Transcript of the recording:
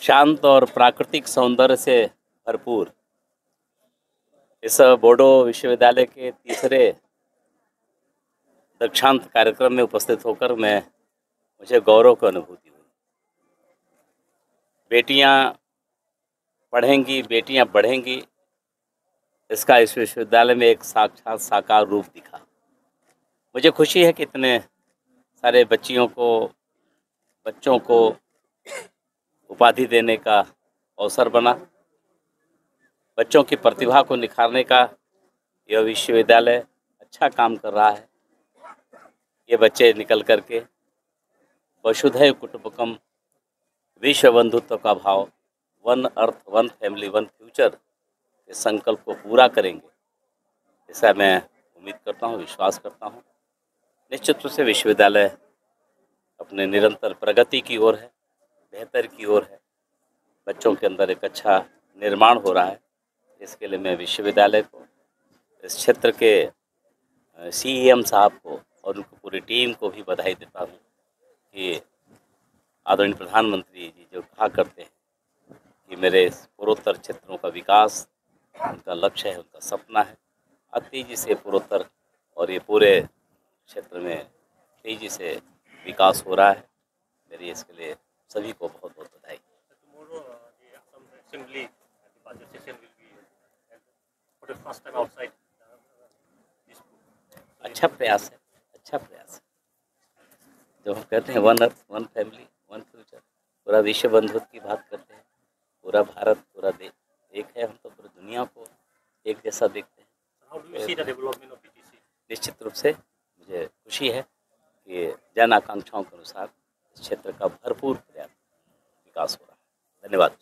शांत और प्राकृतिक सौंदर्य से भरपूर इस बोडो विश्वविद्यालय के तीसरे दीक्षांत कार्यक्रम में उपस्थित होकर मुझे गौरव की अनुभूति हुई। बेटियां पढ़ेंगी, बेटियां बढ़ेंगी, इसका इस विश्वविद्यालय में एक साक्षात साकार रूप दिखा। मुझे खुशी है कि इतने सारे बच्चों को उपाधि देने का अवसर बना। बच्चों की प्रतिभा को निखारने का यह विश्वविद्यालय अच्छा काम कर रहा है। ये बच्चे निकल करके वसुधैव कुटुंबकम, विश्व बंधुत्व का भाव, one earth one family one future के संकल्प को पूरा करेंगे, ऐसा मैं उम्मीद करता हूँ, विश्वास करता हूँ। निश्चित रूप से विश्वविद्यालय अपने निरंतर प्रगति की ओर है, बेहतर की ओर है। बच्चों के अंदर एक अच्छा निर्माण हो रहा है। इसके लिए मैं विश्वविद्यालय को, इस क्षेत्र के सीईएम साहब को और उनकी पूरी टीम को भी बधाई देता हूँ कि आदरणीय प्रधानमंत्री जी जो कहा करते हैं कि मेरे पूर्वोत्तर क्षेत्रों का विकास उनका लक्ष्य है, उनका सपना है। और तेज़ी से पूर्वोत्तर और ये पूरे क्षेत्र में तेज़ी से विकास हो रहा है। मेरी इसके लिए सभी को बहुत बहुत बधाई। अच्छा प्रयास है, अच्छा प्रयास है। जो हम कहते हैं one earth one family one future, पूरा विश्व बंधुत्व की बात करते हैं। पूरा भारत, पूरा देश एक है। हम तो पूरी दुनिया को एक जैसा देखते हैं। निश्चित रूप से मुझे खुशी है कि जन आकांक्षाओं के अनुसार इस क्षेत्र का भरपूर विकास हो रहा है। धन्यवाद।